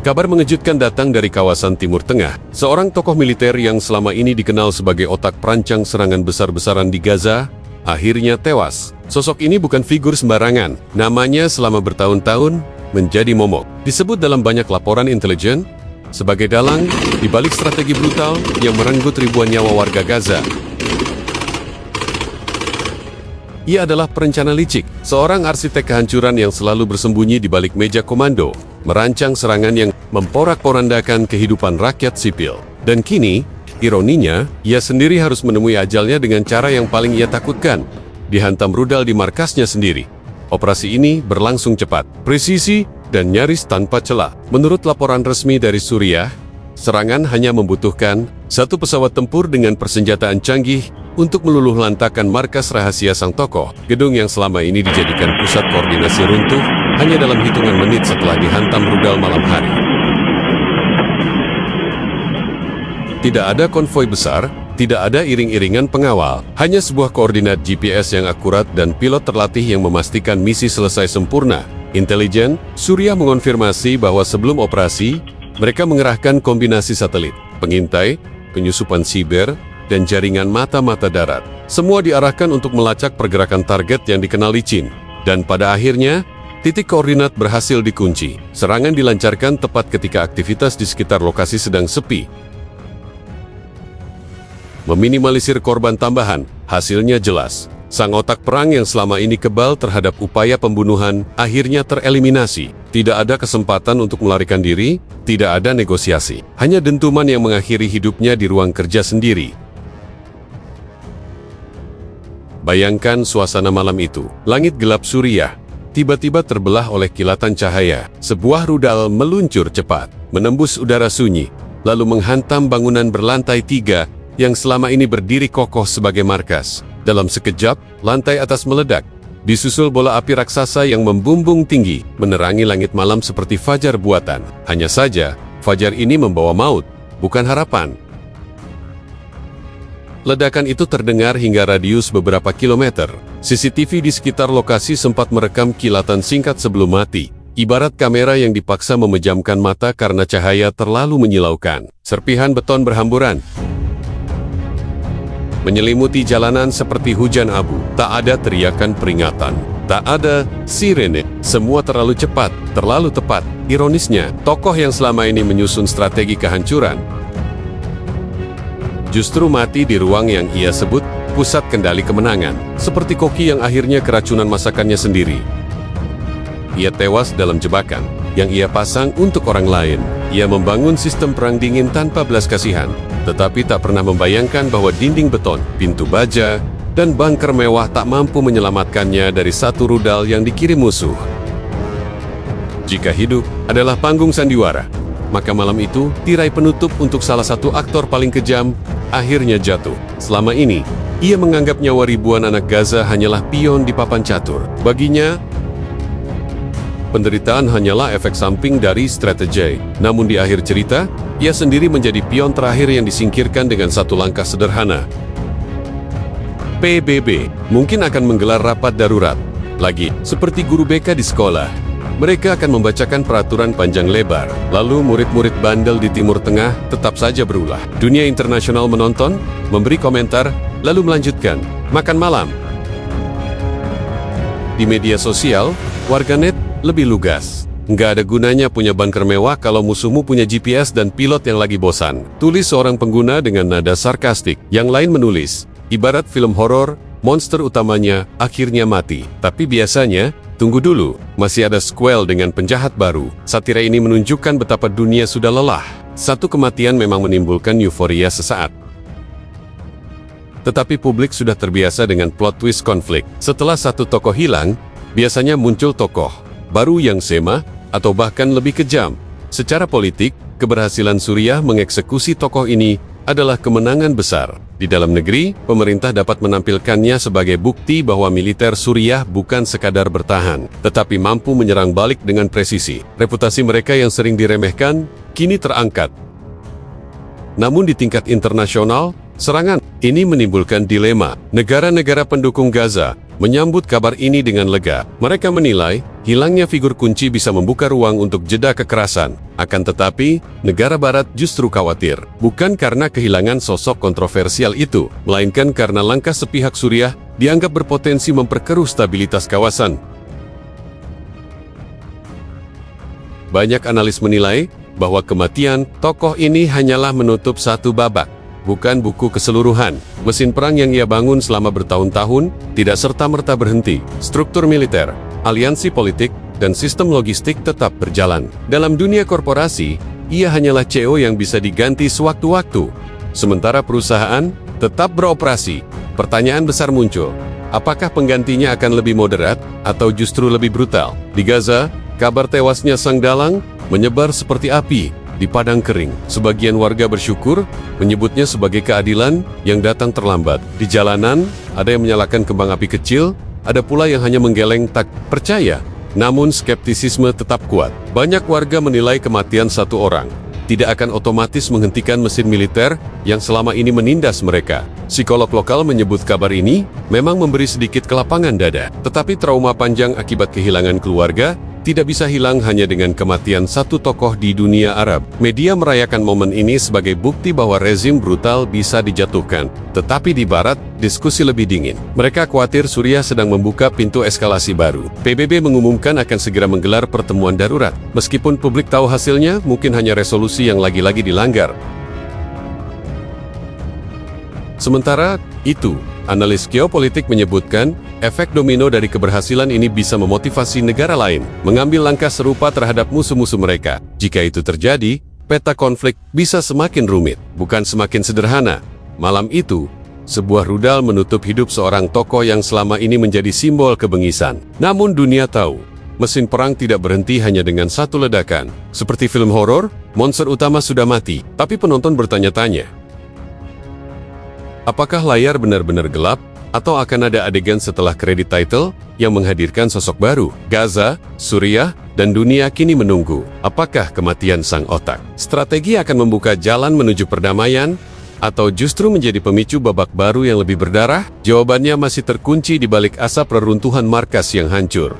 Kabar mengejutkan datang dari kawasan Timur Tengah. Seorang tokoh militer yang selama ini dikenal sebagai otak perancang serangan besar-besaran di Gaza, akhirnya tewas. Sosok ini bukan figur sembarangan. Namanya selama bertahun-tahun menjadi momok. Disebut dalam banyak laporan intelijen sebagai dalang di balik strategi brutal yang merenggut ribuan nyawa warga Gaza. Ia adalah perencana licik, seorang arsitek kehancuran yang selalu bersembunyi di balik meja komando, merancang serangan yang memporak-porandakan kehidupan rakyat sipil. Dan kini, ironinya, ia sendiri harus menemui ajalnya dengan cara yang paling ia takutkan, dihantam rudal di markasnya sendiri. Operasi ini berlangsung cepat, presisi, dan nyaris tanpa celah. Menurut laporan resmi dari Suriah, serangan hanya membutuhkan satu pesawat tempur dengan persenjataan canggih untuk meluluhlantakkan markas rahasia sang tokoh. Gedung yang selama ini dijadikan pusat koordinasi runtuh hanya dalam hitungan menit setelah dihantam rudal malam hari. Tidak ada konvoi besar, tidak ada iring-iringan pengawal, hanya sebuah koordinat GPS yang akurat dan pilot terlatih yang memastikan misi selesai sempurna. Intelijen Suriah mengonfirmasi bahwa sebelum operasi, mereka mengerahkan kombinasi satelit, pengintai, penyusupan siber, dan jaringan mata-mata darat. Semua diarahkan untuk melacak pergerakan target yang dikenal licin. Dan pada akhirnya, titik koordinat berhasil dikunci. Serangan dilancarkan tepat ketika aktivitas di sekitar lokasi sedang sepi. Meminimalisir korban tambahan, hasilnya jelas. Sang otak perang yang selama ini kebal terhadap upaya pembunuhan akhirnya tereliminasi. Tidak ada kesempatan untuk melarikan diri, tidak ada negosiasi. Hanya dentuman yang mengakhiri hidupnya di ruang kerja sendiri. Bayangkan suasana malam itu. Langit gelap Suriah tiba-tiba terbelah oleh kilatan cahaya. Sebuah rudal meluncur cepat, menembus udara sunyi, lalu menghantam bangunan berlantai 3 yang selama ini berdiri kokoh sebagai markas. Dalam sekejap, lantai atas meledak. Disusul bola api raksasa yang membumbung tinggi, menerangi langit malam seperti fajar buatan. Hanya saja, fajar ini membawa maut, bukan harapan. Ledakan itu terdengar hingga radius beberapa kilometer. CCTV di sekitar lokasi sempat merekam kilatan singkat sebelum mati. Ibarat kamera yang dipaksa memejamkan mata karena cahaya terlalu menyilaukan. Serpihan beton berhamburan menyelimuti jalanan seperti hujan abu. Tak ada teriakan peringatan, tak ada sirene. Semua terlalu cepat, terlalu tepat. Ironisnya, tokoh yang selama ini menyusun strategi kehancuran justru mati di ruang yang ia sebut pusat kendali kemenangan. Seperti koki yang akhirnya keracunan masakannya sendiri. Ia tewas dalam jebakan yang ia pasang untuk orang lain. Ia membangun sistem perang dingin tanpa belas kasihan, tetapi tak pernah membayangkan bahwa dinding beton, pintu baja, dan bunker mewah tak mampu menyelamatkannya dari satu rudal yang dikirim musuh. Jika hidup adalah panggung sandiwara, maka malam itu tirai penutup untuk salah satu aktor paling kejam akhirnya jatuh. Selama ini, ia menganggap nyawa ribuan anak Gaza hanyalah pion di papan catur. Baginya, penderitaan hanyalah efek samping dari strategi. Namun di akhir cerita, ia sendiri menjadi pion terakhir yang disingkirkan dengan satu langkah sederhana. PBB mungkin akan menggelar rapat darurat lagi, seperti guru BK di sekolah. Mereka akan membacakan peraturan panjang lebar. Lalu murid-murid bandel di Timur Tengah tetap saja berulah. Dunia internasional menonton, memberi komentar, lalu melanjutkan makan malam. Di media sosial, warganet lebih lugas. Nggak ada gunanya punya bunker mewah kalau musuhmu punya GPS dan pilot yang lagi bosan. Tulis seorang pengguna dengan nada sarkastik. Yang lain menulis, ibarat film horor, monster utamanya akhirnya mati. Tapi biasanya, tunggu dulu, masih ada sequel dengan penjahat baru. Satira ini menunjukkan betapa dunia sudah lelah. Satu kematian memang menimbulkan euforia sesaat. Tetapi publik sudah terbiasa dengan plot twist konflik. Setelah satu tokoh hilang, biasanya muncul tokoh baru yang sama, atau bahkan lebih kejam. Secara politik, keberhasilan Suriah mengeksekusi tokoh ini adalah kemenangan besar. Di dalam negeri, pemerintah dapat menampilkannya sebagai bukti bahwa militer Suriah bukan sekadar bertahan, tetapi mampu menyerang balik dengan presisi. Reputasi mereka yang sering diremehkan, kini terangkat. Namun di tingkat internasional, serangan ini menimbulkan dilema. Negara-negara pendukung Gaza menyambut kabar ini dengan lega. Mereka menilai, hilangnya figur kunci bisa membuka ruang untuk jeda kekerasan. Akan tetapi, negara barat justru khawatir, bukan karena kehilangan sosok kontroversial itu, melainkan karena langkah sepihak Suriah dianggap berpotensi memperkeruh stabilitas kawasan. Banyak analis menilai bahwa kematian tokoh ini hanyalah menutup satu babak, bukan buku keseluruhan. Mesin perang yang ia bangun selama bertahun-tahun tidak serta-merta berhenti. Struktur militer, aliansi politik, dan sistem logistik tetap berjalan. Dalam dunia korporasi, ia hanyalah CEO yang bisa diganti sewaktu-waktu. Sementara perusahaan tetap beroperasi. Pertanyaan besar muncul, apakah penggantinya akan lebih moderat atau justru lebih brutal? Di Gaza, kabar tewasnya sang dalang menyebar seperti api di padang kering. Sebagian warga bersyukur, menyebutnya sebagai keadilan yang datang terlambat. Di jalanan, ada yang menyalakan kembang api kecil, ada pula yang hanya menggeleng tak percaya. Namun skeptisisme tetap kuat. Banyak warga menilai kematian satu orang tidak akan otomatis menghentikan mesin militer yang selama ini menindas mereka. Psikolog lokal menyebut kabar ini memang memberi sedikit kelapangan dada. Tetapi trauma panjang akibat kehilangan keluarga tidak bisa hilang hanya dengan kematian satu tokoh di dunia Arab. Media merayakan momen ini sebagai bukti bahwa rezim brutal bisa dijatuhkan. Tetapi di Barat, diskusi lebih dingin. Mereka khawatir Suriah sedang membuka pintu eskalasi baru. PBB mengumumkan akan segera menggelar pertemuan darurat. Meskipun publik tahu hasilnya, mungkin hanya resolusi yang lagi-lagi dilanggar. Sementara itu, analis geopolitik menyebutkan, efek domino dari keberhasilan ini bisa memotivasi negara lain mengambil langkah serupa terhadap musuh-musuh mereka. Jika itu terjadi, peta konflik bisa semakin rumit, bukan semakin sederhana. Malam itu, sebuah rudal menutup hidup seorang tokoh yang selama ini menjadi simbol kebengisan. Namun dunia tahu, mesin perang tidak berhenti hanya dengan satu ledakan. Seperti film horor, monster utama sudah mati, tapi penonton bertanya-tanya, apakah layar benar-benar gelap, atau akan ada adegan setelah kredit title yang menghadirkan sosok baru? Gaza, Suriah, dan dunia kini menunggu, apakah kematian sang otak strategi akan membuka jalan menuju perdamaian, atau justru menjadi pemicu babak baru yang lebih berdarah? Jawabannya masih terkunci di balik asap reruntuhan markas yang hancur.